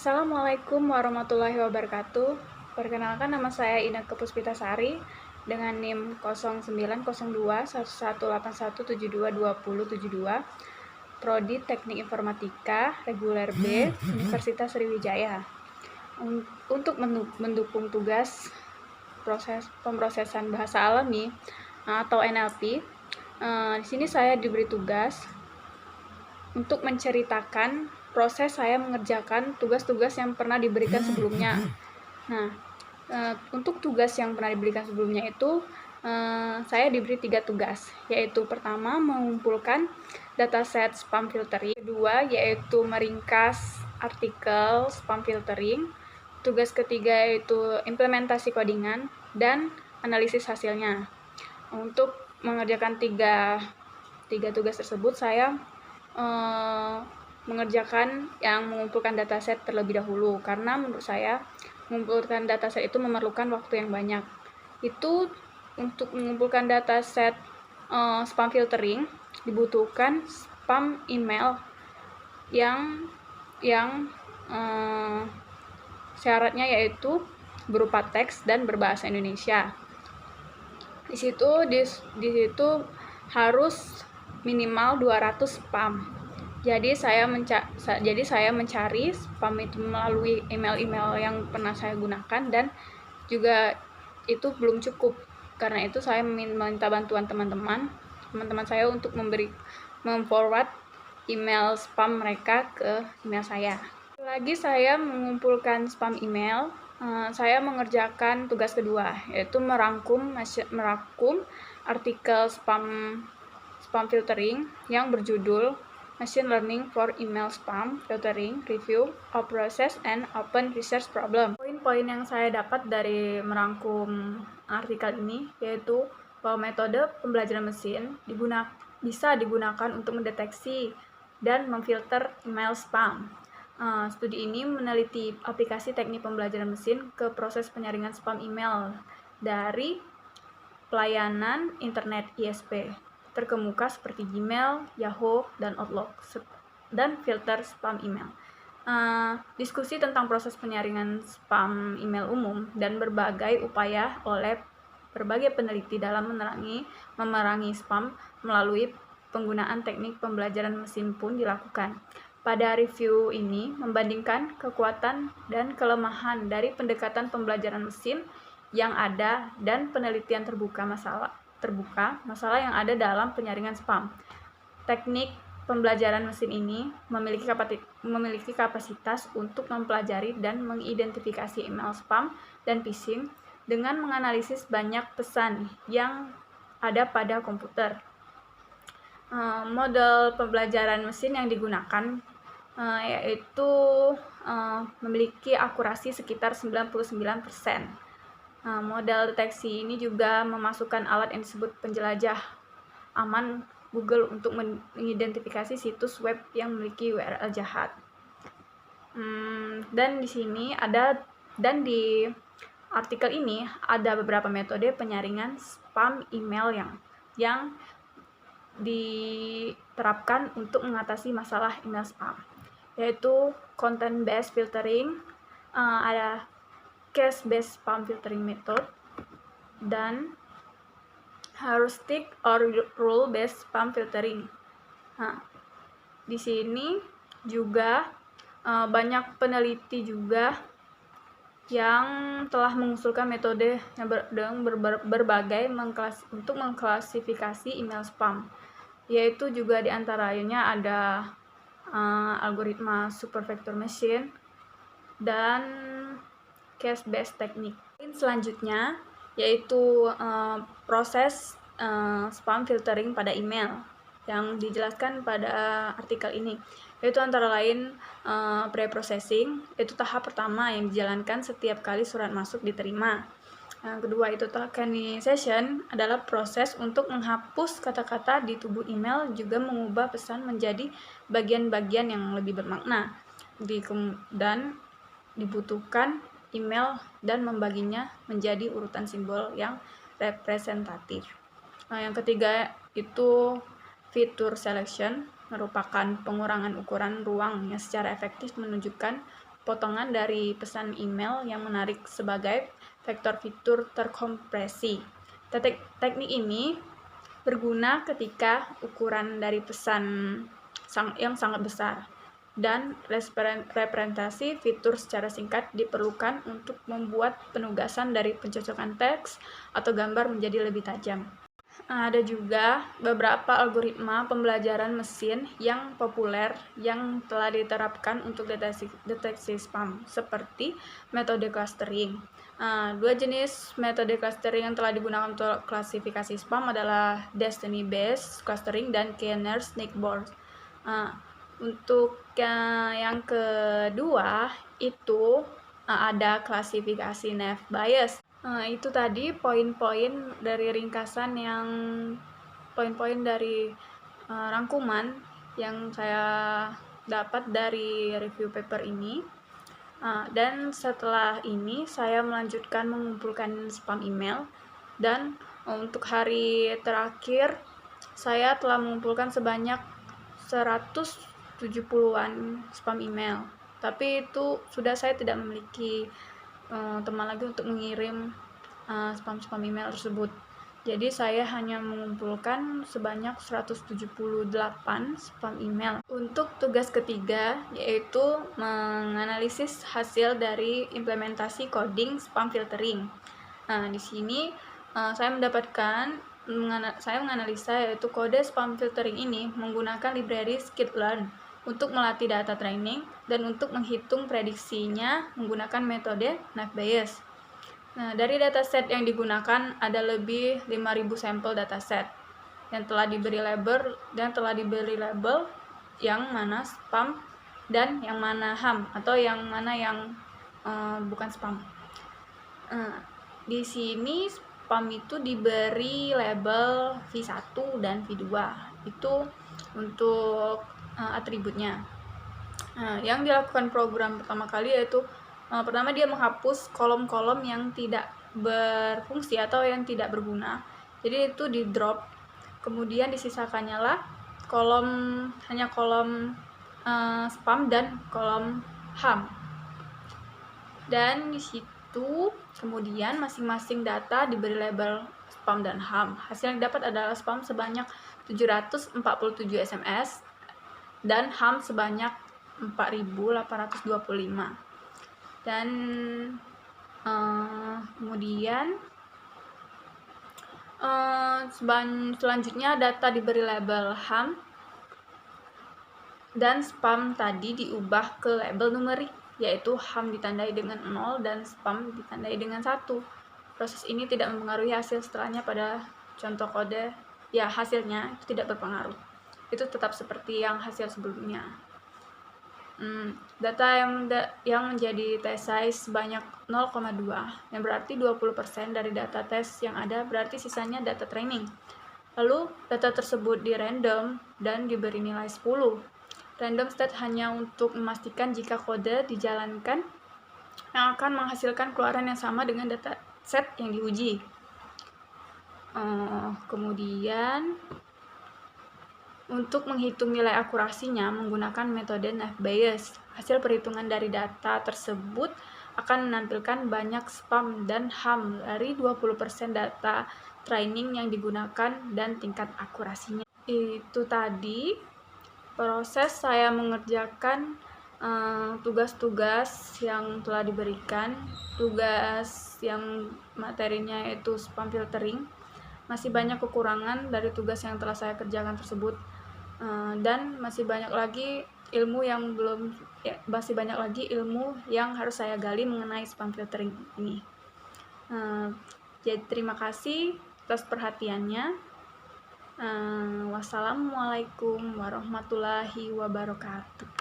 Assalamualaikum warahmatullahi wabarakatuh. Perkenalkan, nama saya Inneke Puspitasari dengan NIM 09021181722072, Prodi Teknik Informatika, Reguler B, Universitas Sriwijaya. Untuk mendukung tugas pemrosesan bahasa alami atau NLP, di sini saya diberi tugas untuk menceritakan proses saya mengerjakan tugas-tugas yang pernah diberikan sebelumnya. Nah, untuk tugas yang pernah diberikan sebelumnya itu, saya diberi 3 tugas, yaitu pertama mengumpulkan dataset spam filtering, kedua yaitu meringkas artikel spam filtering, tugas ketiga yaitu implementasi codingan dan analisis hasilnya. Untuk mengerjakan tiga tugas tersebut, saya mengerjakan yang mengumpulkan dataset terlebih dahulu, karena menurut saya mengumpulkan dataset itu memerlukan waktu yang banyak. Itu untuk mengumpulkan dataset spam filtering dibutuhkan spam email yang syaratnya yaitu berupa teks dan berbahasa Indonesia. Di situ harus minimal 200 spam. Jadi saya mencari spam itu melalui email-email yang pernah saya gunakan, dan juga itu belum cukup. Karena itu saya meminta bantuan teman-teman saya untuk memforward email spam mereka ke email saya. Lagi saya mengumpulkan spam email, saya mengerjakan tugas kedua, yaitu merangkum artikel spam filtering yang berjudul Machine Learning for Email Spam Filtering, Review of Process and Open Research Problem. Poin-poin yang saya dapat dari merangkum artikel ini yaitu bahwa metode pembelajaran mesin bisa digunakan untuk mendeteksi dan memfilter email spam. Studi ini meneliti aplikasi teknik pembelajaran mesin ke proses penyaringan spam email dari pelayanan internet ISP terkemuka seperti Gmail, Yahoo, dan Outlook, dan filter spam email. Diskusi tentang proses penyaringan spam email umum dan berbagai upaya oleh berbagai peneliti dalam memerangi spam melalui penggunaan teknik pembelajaran mesin pun dilakukan. Pada review ini membandingkan kekuatan dan kelemahan dari pendekatan pembelajaran mesin yang ada dan penelitian terbuka masalah yang ada dalam penyaringan spam. Teknik pembelajaran mesin ini memiliki kapasitas untuk mempelajari dan mengidentifikasi email spam dan phishing dengan menganalisis banyak pesan yang ada pada komputer. Model pembelajaran mesin yang digunakan yaitu memiliki akurasi sekitar 99%. Model deteksi ini juga memasukkan alat yang disebut penjelajah aman Google untuk mengidentifikasi situs web yang memiliki URL jahat. Dan di artikel ini ada beberapa metode penyaringan spam email yang diterapkan untuk mengatasi masalah email spam, yaitu content based filtering, ada case based spam filtering method, dan heuristic or rule based spam filtering. Di sini juga banyak peneliti juga yang telah mengusulkan metode yang berbagai untuk mengklasifikasi email spam, yaitu juga diantaranya ada algoritma supervector machine dan case-based teknik. Selanjutnya yaitu proses spam filtering pada email yang dijelaskan pada artikel ini, yaitu antara lain pre-processing, itu tahap pertama yang dijalankan setiap kali surat masuk diterima. Yang kedua itu tokenization, adalah proses untuk menghapus kata-kata di tubuh email, juga mengubah pesan menjadi bagian-bagian yang lebih bermakna, dan dibutuhkan email dan membaginya menjadi urutan simbol yang representatif. Yang ketiga itu feature selection, merupakan pengurangan ukuran ruang yang secara efektif menunjukkan potongan dari pesan email yang menarik sebagai vektor fitur terkompresi. Teknik ini berguna ketika ukuran dari pesan yang sangat besar dan representasi fitur secara singkat diperlukan untuk membuat penugasan dari pencocokan teks atau gambar menjadi lebih tajam. Ada juga beberapa algoritma pembelajaran mesin yang populer yang telah diterapkan untuk deteksi spam, seperti metode clustering. Dua jenis metode clustering yang telah digunakan untuk klasifikasi spam adalah Destiny-based clustering dan Kernel-Snake-Board. Untuk yang kedua itu ada klasifikasi Naive Bayes. Itu tadi poin-poin dari ringkasan poin-poin dari rangkuman yang saya dapat dari review paper ini. Dan setelah ini saya melanjutkan mengumpulkan spam email, dan untuk hari terakhir saya telah mengumpulkan sebanyak 170-an spam email. Tapi itu sudah saya tidak memiliki teman lagi untuk mengirim spam email tersebut. Jadi saya hanya mengumpulkan sebanyak 178 spam email. Untuk tugas ketiga yaitu menganalisis hasil dari implementasi coding spam filtering. Di sini saya menganalisa yaitu kode spam filtering ini menggunakan library skitlearn untuk melatih data training dan untuk menghitung prediksinya menggunakan metode Naive Bayes. Dari dataset yang digunakan ada lebih 5.000 sampel dataset yang telah diberi label yang mana spam dan yang mana ham atau yang mana yang bukan spam. Di sini spam itu diberi label V1 dan V2. Itu untuk atributnya. Yang dilakukan program pertama kali yaitu pertama dia menghapus kolom-kolom yang tidak berfungsi atau yang tidak berguna. Jadi itu di drop. Kemudian disisakannya lah hanya kolom spam dan kolom ham. Dan di situ kemudian masing-masing data diberi label spam dan ham. Hasil yang didapat adalah spam sebanyak 747 SMS dan ham sebanyak 4.825. Dan kemudian selanjutnya data diberi label ham dan spam tadi diubah ke label numerik, yaitu ham ditandai dengan 0 dan spam ditandai dengan 1. Proses ini tidak mempengaruhi hasil setelahnya pada contoh kode. Ya, hasilnya itu tidak berpengaruh. Itu tetap seperti yang hasil sebelumnya. Data yang menjadi test size sebanyak 0,2, yang berarti 20% dari data tes yang ada, berarti sisanya data training. Lalu data tersebut di random dan diberi nilai 10. Random state hanya untuk memastikan jika kode dijalankan yang akan menghasilkan keluaran yang sama dengan data set yang diuji. Kemudian untuk menghitung nilai akurasinya menggunakan metode Naive Bayes. Hasil perhitungan dari data tersebut akan menampilkan banyak spam dan ham dari 20% data training yang digunakan dan tingkat akurasinya. Itu tadi proses saya mengerjakan tugas-tugas yang telah diberikan. Tugas yang materinya yaitu spam filtering. Masih banyak kekurangan dari tugas yang telah saya kerjakan tersebut. Dan masih banyak lagi ilmu yang harus saya gali mengenai spam filtering ini. Jadi terima kasih atas perhatiannya. Wassalamualaikum warahmatullahi wabarakatuh.